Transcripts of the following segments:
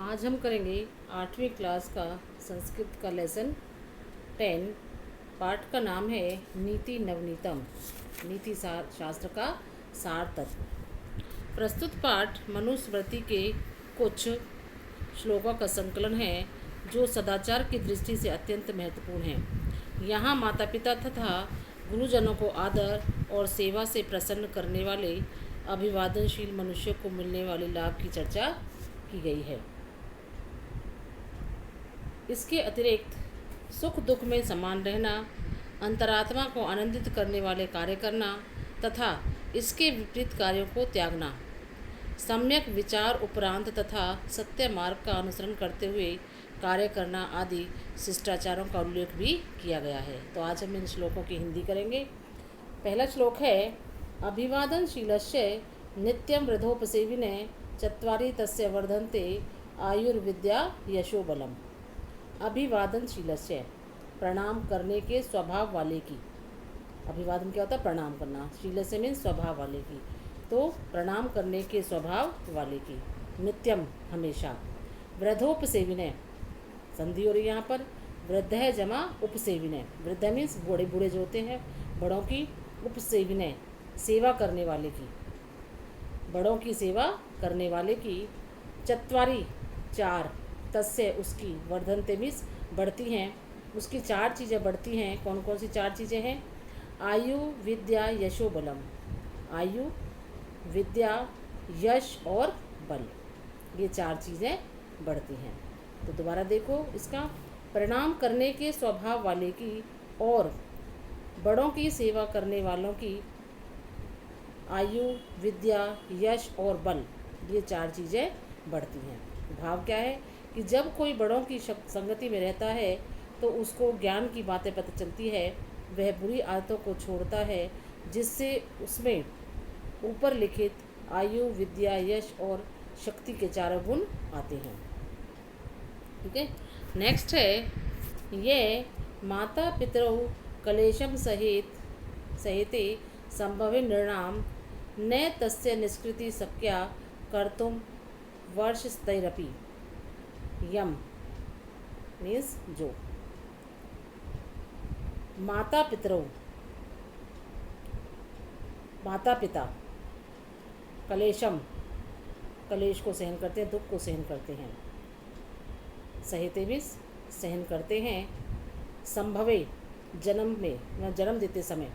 आज हम करेंगे 8वीं क्लास का संस्कृत का लेसन 10। पाठ का नाम है नीति नवनीतम, नीति शास्त्र का सार तत्व। प्रस्तुत पाठ मनुस्मृति के कुछ श्लोकों का संकलन है जो सदाचार की दृष्टि से अत्यंत महत्वपूर्ण है। यहाँ माता पिता तथा गुरुजनों को आदर और सेवा से प्रसन्न करने वाले अभिवादनशील मनुष्य को मिलने वाले लाभ की चर्चा की गई है। इसके अतिरिक्त सुख दुख में समान रहना, अंतरात्मा को आनंदित करने वाले कार्य करना तथा इसके विपरीत कार्यों को त्यागना, सम्यक विचार उपरांत तथा सत्य मार्ग का अनुसरण करते हुए कार्य करना आदि शिष्टाचारों का उल्लेख भी किया गया है। तो आज हम इन श्लोकों की हिंदी करेंगे। पहला श्लोक है अभिवादनशीलस्य नित्यं वृद्धोपसेविने चत्वारि तस्य वर्धन्ते आयुर्विद्या यशोबलम। अभिवादनशीलस्य प्रणाम करने के स्वभाव वाले की। अभिवादन क्या होता है? प्रणाम करना। शीलस्य मीन स्वभाव वाले की, तो प्रणाम करने के स्वभाव वाले की। नित्यम हमेशा। वृद्धोपसेविने संधि हो रही है यहाँ पर। वृद्ध है जमा उपसेविने। वृद्ध मीन्स बूढ़े बूढ़े जो होते हैं बड़ों की। उपसेविने सेवा करने वाले की, बड़ों की सेवा करने वाले की। चत्वारी चार, तस्य उसकी, वर्धनते मीन्स बढ़ती हैं, उसकी चार चीज़ें बढ़ती हैं। कौन कौन सी चार चीज़ें हैं? आयु विद्या यशो बलम। आयु विद्या यश और बल, ये चार चीज़ें बढ़ती हैं। तो दोबारा देखो इसका। प्रणाम करने के स्वभाव वाले की और बड़ों की सेवा करने वालों की आयु विद्या यश और बल, ये चार चीज़ें बढ़ती हैं। भाव क्या है कि जब कोई बड़ों की संगति में रहता है तो उसको ज्ञान की बातें पता चलती है, वह बुरी आदतों को छोड़ता है जिससे उसमें ऊपर लिखित आयु विद्या यश और शक्ति के चारों गुण आते हैं। ठीक है। नेक्स्ट है ये माता पितरौ कलेशम सहिते संभवे नृणाम न तस्य निष्कृति शक्या कर्तुम वर्षस्तैरपि। यम मीन्स जो। माता पितरौ माता पिता, कलेशम कलेश को सहन करते हैं, दुख को सहन करते हैं। सहिते मीन्स सहन करते हैं। संभवे जन्म में, जन्म देते समय।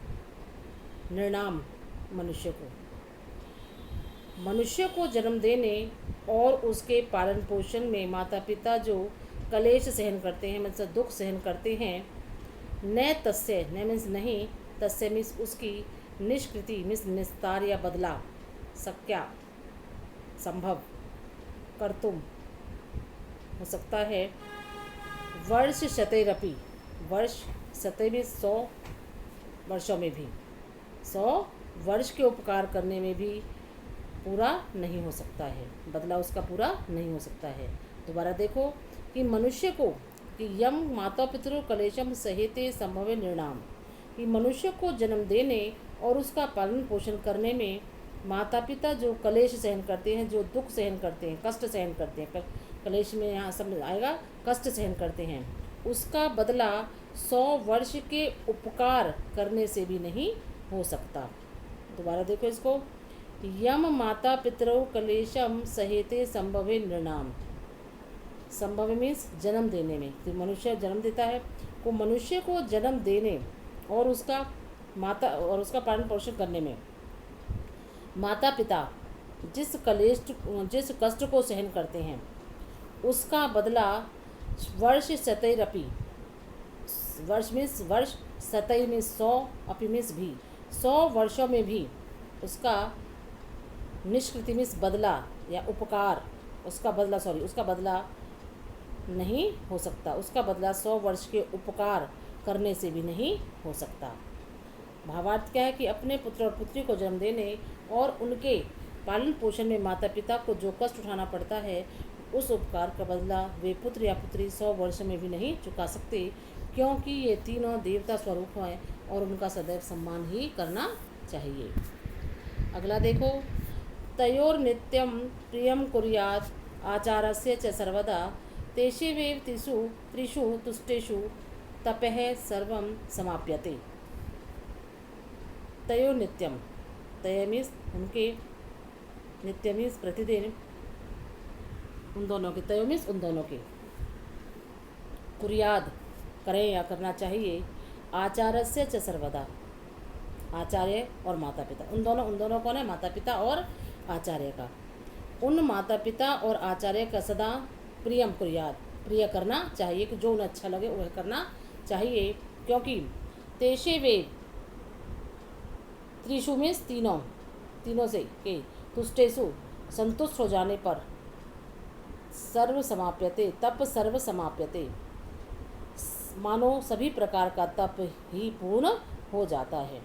नृणाम मनुष्य को जन्म देने और उसके पालन पोषण में माता पिता जो कलेश सहन करते हैं, मतलब दुख सहन करते हैं। न तस्य, न मीन्स नहीं, तस्य मीन्स उसकी, निष्कृति मीन्स निस्तार या बदला, शक्या संभव, कर्तुम हो सकता है। वर्ष शतैरपि, वर्ष शतै मीन्स 100 वर्षों में भी, 100 वर्ष के उपकार करने में भी पूरा नहीं हो सकता है, बदला उसका पूरा नहीं हो सकता है। दोबारा देखो कि मनुष्य को, कि यम माता पितरौ कलेशम सहिते संभवे नृणाम, कि मनुष्य को जन्म देने और उसका पालन पोषण करने में माता पिता जो कलेश सहन करते हैं, जो दुख सहन करते हैं, कष्ट सहन करते हैं, कलेश में यहाँ समझ आएगा कष्ट सहन करते हैं, उसका बदला 100 वर्ष के उपकार करने से भी नहीं हो सकता। दोबारा देखो इसको। यम माता पितरौ कलेशम सहिते संभवे नृणाम। संभव मीन्स जन्म देने में, तो मनुष्य जन्म देता है, को मनुष्य को जन्म देने और उसका उसका पालन पोषण करने में माता पिता जिस कष्ट को सहन करते हैं, उसका बदला वर्ष शतैरपि, वर्ष मीन्स वर्ष, शतै मीन्स 100, अपि मीन्स भी, 100 वर्षों में भी उसका निष्कृति मीन्स बदला या उपकार, उसका बदला नहीं हो सकता। उसका बदला 100 वर्ष के उपकार करने से भी नहीं हो सकता। भावार्थ क्या है कि अपने पुत्र और पुत्री को जन्म देने और उनके पालन पोषण में माता पिता को जो कष्ट उठाना पड़ता है, उस उपकार का बदला वे पुत्र या पुत्री 100 वर्ष में भी नहीं चुका सकते, क्योंकि ये तीनों देवता स्वरूप हैं और उनका सदैव सम्मान ही करना चाहिए। अगला देखो। तयोर नित्यम प्रियम कुर्यात् आचारस्य च सर्वदा तेषेवेव त्रिषु तुष्टेषु तपः सर्वं समाप्यते। तयो नित्यम, तय मीन्स उनके, नित्य मीन्स प्रतिदिन, उन दोनों के, तयो मीन्स उन दोनों के, कुर्याद करें या करना चाहिए, आचार्यस्य च सर्वदा, आचार्य और माता पिता, उन दोनों कौन है, माता पिता और आचार्य का, उन माता पिता और आचार्य का सदा प्रियम कुर्याद, प्रिय करना चाहिए, कि जो उन्हें अच्छा लगे वह करना चाहिए, क्योंकि तेषे वे, त्रिषु मीन्स तीनों से, के तुष्टेषु संतुष्ट हो जाने पर, सर्व समाप्यते तप सर्व समाप्यते, मानो सभी प्रकार का तप ही पूर्ण हो जाता है।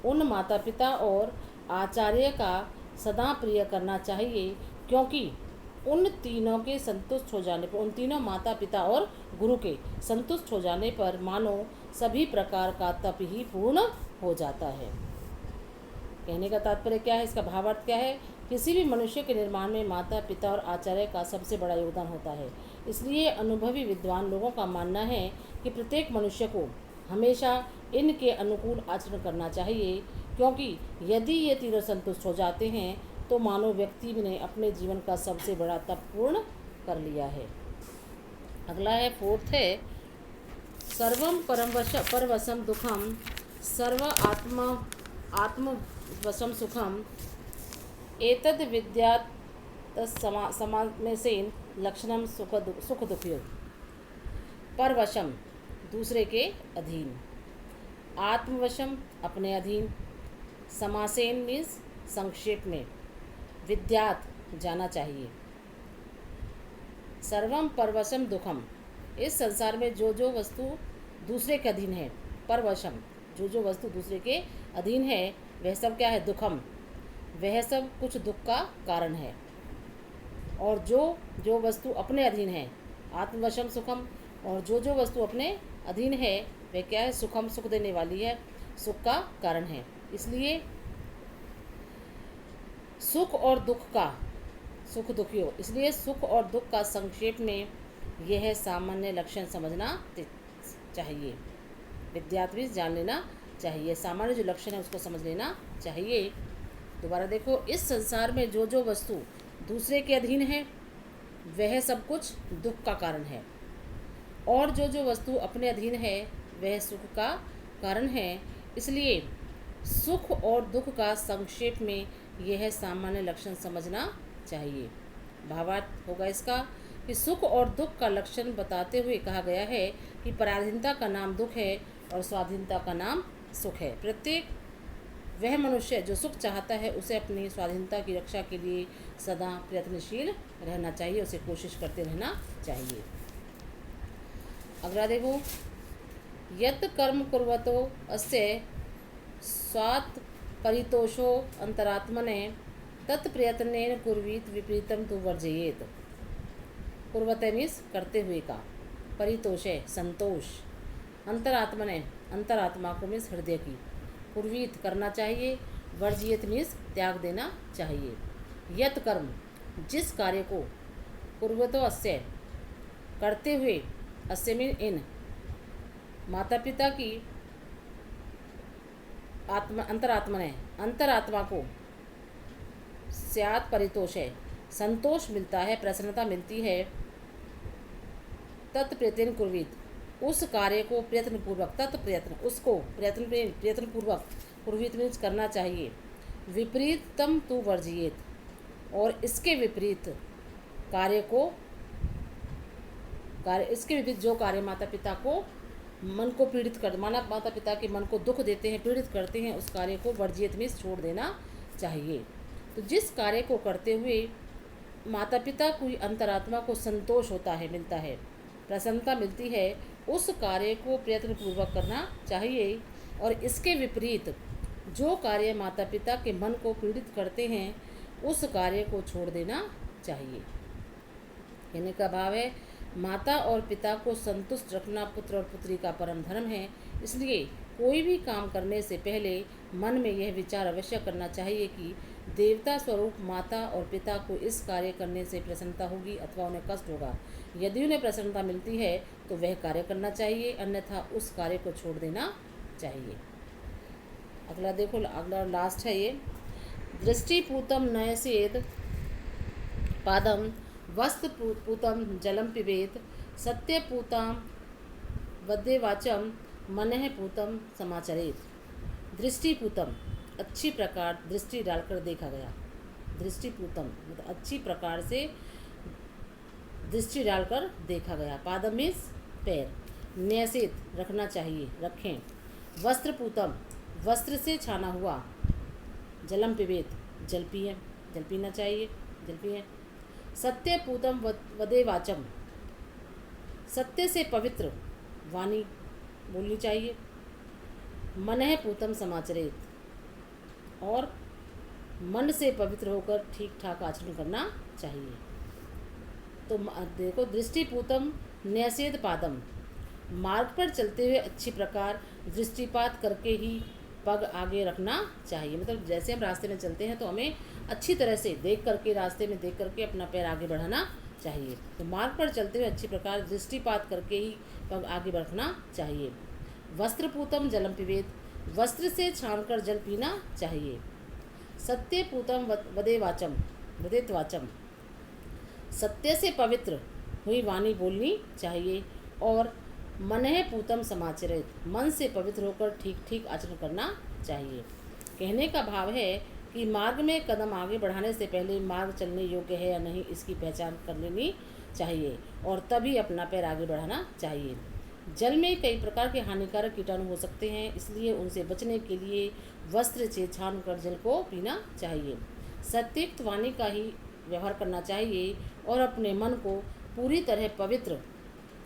उन माता पिता और आचार्य का सदा प्रिय करना चाहिए, क्योंकि उन तीनों के संतुष्ट हो जाने पर, उन तीनों माता पिता और गुरु के संतुष्ट हो जाने पर मानो सभी प्रकार का तप ही पूर्ण हो जाता है। कहने का तात्पर्य क्या है, इसका भावार्थ क्या है, किसी भी मनुष्य के निर्माण में माता पिता और आचार्य का सबसे बड़ा योगदान होता है। इसलिए अनुभवी विद्वान लोगों का मानना है कि प्रत्येक मनुष्य को हमेशा इनके अनुकूल आचरण करना चाहिए, क्योंकि यदि ये तीनों संतुष्ट हो जाते हैं तो मानो व्यक्ति ने अपने जीवन का सबसे बड़ा तप पूर्ण कर लिया है। अगला है, फोर्थ है, सर्वम परवशम दुखम सर्व आत्मवशम सुखम एतद विद्यात समासेन लक्षणम सुख दुखयो। परवशम दूसरे के अधीन, आत्मवशम अपने अधीन, समासेन मीन्स संक्षेप में, विद्यात जाना चाहिए, सर्वम परवशम दुखम, इस संसार में जो जो वस्तु दूसरे के अधीन है, परवशम जो जो वस्तु दूसरे के अधीन है वह सब क्या है, दुखम, वह सब कुछ दुख का कारण है। और जो जो वस्तु अपने अधीन है, आत्मवशम सुखम, और जो जो वस्तु अपने अधीन है वह क्या है, सुखम, सुख देने वाली है, सुख का कारण है। इसलिए सुख और दुख का, सुख दुखियों, इसलिए सुख और दुख का संक्षेप में यह सामान्य लक्षण समझना चाहिए, विद्यार्थी जान लेना चाहिए, सामान्य जो लक्षण है उसको समझ लेना चाहिए। दोबारा देखो, इस संसार में जो जो वस्तु दूसरे के अधीन है वह सब कुछ दुख का कारण है, और जो जो वस्तु अपने अधीन है वह सुख का कारण है। इसलिए सुख और दुख का संक्षेप में यह सामान्य लक्षण समझना चाहिए। भावार्थ होगा इसका कि सुख और दुख का लक्षण बताते हुए कहा गया है कि पराधीनता का नाम दुख है और स्वाधीनता का नाम सुख है। प्रत्येक वह मनुष्य जो सुख चाहता है उसे अपनी स्वाधीनता की रक्षा के लिए सदा प्रयत्नशील रहना चाहिए, उसे कोशिश करते रहना चाहिए। अगला देखो, यत् कर्म कुर्वतो अस्य स्वात् परितोषो अंतरात्मने तत्प्रयत्नेन कुर्वीत विपरीतम तु वर्जयेत। कुर्वते मीन्स करते हुए का, परितोष है संतोष, अंतरात्मने अंतरात्मा को मीन्स हृदय की, कुर्वीत करना चाहिए, वर्जयेत मीन्स त्याग देना चाहिए। यत् कर्म जिस कार्य को, कुर्वतो अस्य करते हुए, अस्य मीन इन, माता पिता की आत्मा, अंतरात्मा को स्यात् परितोष है, संतोष मिलता है, प्रसन्नता मिलती है, तत्प्रयत्न कुर्वीत उस कार्य को प्रयत्नपूर्वक, तत्प्रयत्न उसको प्रयत्नपूर्वक कुर्वीत मीन्स करना चाहिए, विपरीतम तु वर्जयेत और इसके विपरीत इसके विपरीत जो कार्य माता पिता को मन को पीड़ित कर, माता पिता के मन को दुख देते हैं, पीड़ित करते हैं, उस कार्य को वर्जयेत मीन्स छोड़ देना चाहिए। तो जिस कार्य को करते हुए माता पिता की अंतरात्मा को संतोष होता है, मिलता है, प्रसन्नता मिलती है, उस कार्य को प्रयत्नपूर्वक करना चाहिए, और इसके विपरीत जो कार्य माता पिता के मन को पीड़ित करते हैं उस कार्य को छोड़ देना चाहिए। कहने का भाव है, माता और पिता को संतुष्ट रखना पुत्र और पुत्री का परम धर्म है। इसलिए कोई भी काम करने से पहले मन में यह विचार अवश्य करना चाहिए कि देवता स्वरूप माता और पिता को इस कार्य करने से प्रसन्नता होगी अथवा उन्हें कष्ट होगा। यदि उन्हें प्रसन्नता मिलती है तो वह कार्य करना चाहिए, अन्यथा उस कार्य को छोड़ देना चाहिए। अगला देखो, अगला लास्ट है ये। दृष्टिपूतं नयसेत पादम, वस्त्रपूतं जलम पिबेत, सत्यपूतां वद्यवाचम, मनः पूतं समाचरेत। दृष्टिपूतम, अच्छी प्रकार दृष्टि डालकर देखा गया। दृष्टिपूतम मतलब अच्छी प्रकार से दृष्टि डालकर देखा गया। पादम मीन्स पैर। न्यसित रखना चाहिए, रखें। वस्त्रपूतम वस्त्र से छाना हुआ। जलम पिबेत जल पिए, जल पीना चाहिए, जल पिए। सत्यपूतम वदेवाचम सत्य से पवित्र वाणी बोलनी चाहिए। मनः पूतम समाचरेत और मन से पवित्र होकर ठीक ठाक आचरण करना चाहिए। तो देखो, दृष्टिपूतम न्यसेद पादम, मार्ग पर चलते हुए अच्छी प्रकार दृष्टिपात करके ही पग आगे रखना चाहिए। मतलब जैसे हम रास्ते में चलते हैं तो हमें अच्छी तरह से देख करके, रास्ते में देख करके अपना पैर आगे बढ़ाना चाहिए। तो मार्ग पर चलते हुए अच्छी प्रकार दृष्टिपात करके ही पग आगे बढ़ना चाहिए। वस्त्रपूतम जलम पिबेत, वस्त्र से छानकर जल पीना चाहिए। सत्यपूतम वदेवाचम वदेतवाचम, सत्य से पवित्र हुई वाणी बोलनी चाहिए। और मनः पूतम समाचरित, मन से पवित्र होकर ठीक ठीक आचरण करना चाहिए। कहने का भाव है कि मार्ग में कदम आगे बढ़ाने से पहले मार्ग चलने योग्य है या नहीं इसकी पहचान कर लेनी चाहिए और तभी अपना पैर आगे बढ़ाना चाहिए। जल में कई प्रकार के हानिकारक कीटाणु हो सकते हैं, इसलिए उनसे बचने के लिए वस्त्र से छान कर जल को पीना चाहिए। सत्युक्त वाणी का ही व्यवहार करना चाहिए और अपने मन को पूरी तरह पवित्र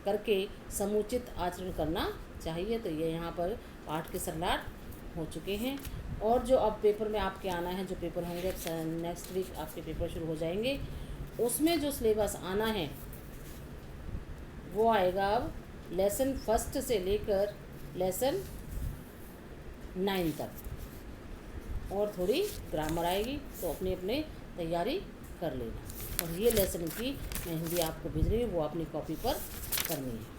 करके समुचित आचरण करना चाहिए। तो ये यहाँ पर पाठ के सरलाट हो चुके हैं। और जो अब पेपर में आपके आना है, जो पेपर होंगे नेक्स्ट वीक आपके पेपर शुरू हो जाएंगे, उसमें जो सिलेबस आना है वो आएगा अब लेसन 1 से लेकर लेसन 9 तक, और थोड़ी ग्रामर आएगी, तो अपनी अपनी तैयारी कर लेना। और ये लेसन की मैं हिंदी आपको भेज रही हूँ, वो अपनी कॉपी पर करनी है।